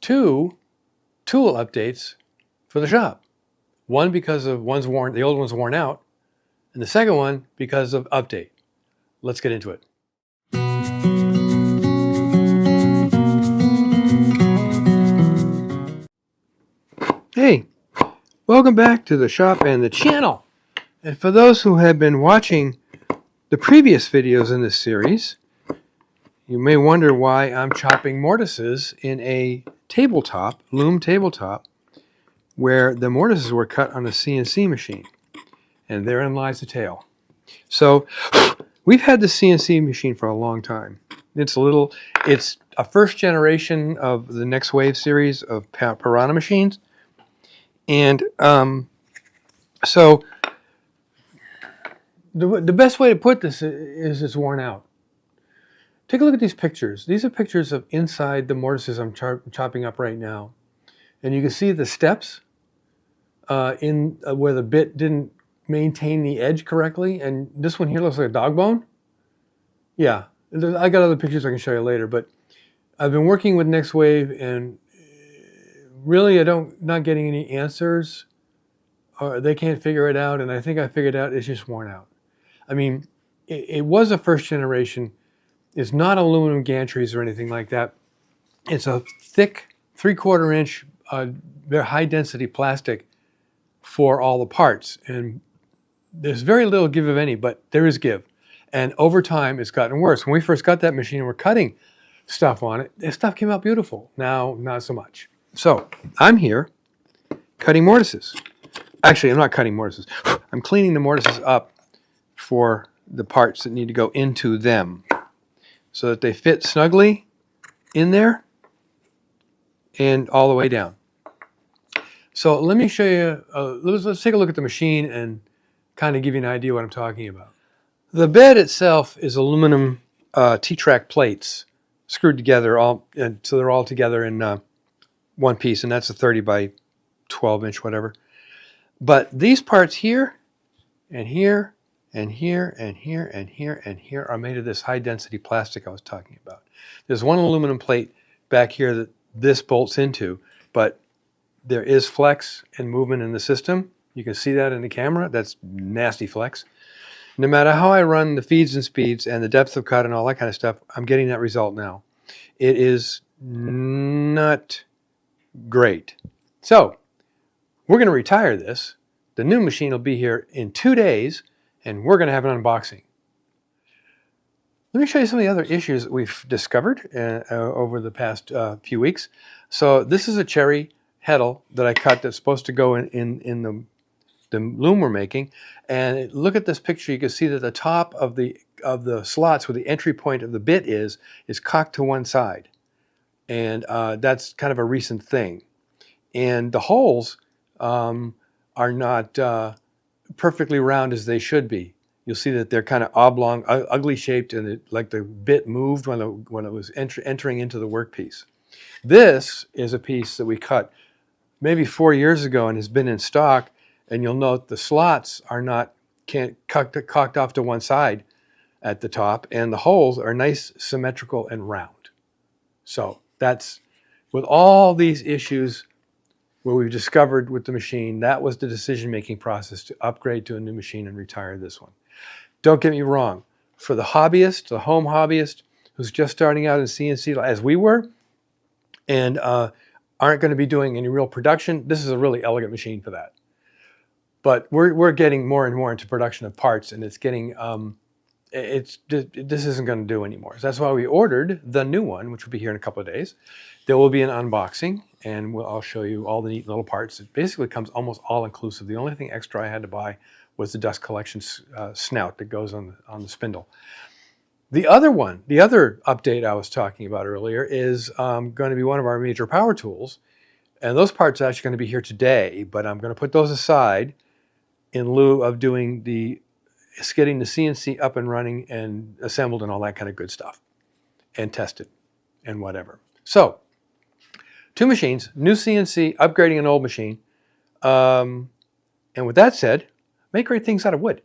2 tool updates for the shop. One because of the old one's worn out, and the second one because of update. Let's get into it. Hey, welcome back to the shop and the channel. And for those who have been watching the previous videos in this series, you may wonder why I'm chopping mortises in a tabletop, loom tabletop, where the mortises were cut on a CNC machine. And therein lies the tale. So we've had the CNC machine for a long time. It's a first generation of the Next Wave series of Piranha machines. And so the best way to put this is it's worn out. Take a look at these pictures. These are pictures of inside the mortises I'm chopping up right now. And you can see the steps where the bit didn't maintain the edge correctly. And this one here looks like a dog bone. Yeah, I got other pictures I can show you later. But I've been working with Next Wave, and really not getting any answers. Or they can't figure it out. And I think I figured out it's just worn out. I mean, it was a first generation. It's not aluminum gantries or anything like that. It's a thick 3/4 inch, very high density plastic for all the parts. And there's very little give of any, but there is give. And over time, it's gotten worse. When we first got that machine and we're cutting stuff on it, the stuff came out beautiful. Now, not so much. So I'm here cutting mortises. Actually, I'm not cutting mortises. I'm cleaning the mortises up for the parts that need to go into them so that they fit snugly in there and all the way down. So let me show you, let's take a look at the machine and kind of give you an idea what I'm talking about. The bed itself is aluminum T-track plates screwed together, so they're all together in one piece, and that's a 30 by 12 inch, whatever. But these parts here, and here, and here, and here, and here, and here are made of this high density plastic I was talking about. There's one aluminum plate back here that this bolts into, but there is flex and movement in the system. You can see that in the camera. That's nasty flex. No matter how I run the feeds and speeds and the depth of cut and all that kind of stuff, I'm getting that result now. It is not great. So we're going to retire this. The new machine will be here in 2 days, and we're going to have an unboxing. Let me show you some of the other issues that we've discovered over the past few weeks. So this is a cherry heddle that I cut that's supposed to go in the loom we're making. And look at this picture. You can see that the top of the slots where the entry point of the bit is cocked to one side. And that's kind of a recent thing. And the holes are not perfectly round as they should be. You'll see that they're kind of oblong, ugly shaped, and like the bit moved when it was entering into the workpiece. This is a piece that we cut maybe 4 years ago and has been in stock, and you'll note the slots can't cocked off to one side at the top, and the holes are nice, symmetrical, and round. So that's, with all these issues where we've discovered with the machine, that was the decision-making process to upgrade to a new machine and retire this one. Don't get me wrong. For the hobbyist, the home hobbyist, who's just starting out in CNC as we were, and aren't going to be doing any real production, this is a really elegant machine for that. But we're getting more and more into production of parts, and it's getting, this isn't going to do anymore. So that's why we ordered the new one, which will be here in a couple of days. There will be an unboxing, and I'll show you all the neat little parts. It basically comes almost all inclusive. The only thing extra I had to buy was the dust collection snout that goes on the spindle. The other update I was talking about earlier is going to be one of our major power tools. And those parts are actually going to be here today, but I'm going to put those aside in lieu of getting the CNC up and running and assembled and all that kind of good stuff and tested and whatever. So 2 machines, new CNC, upgrading an old machine. And with that said, make great things out of wood.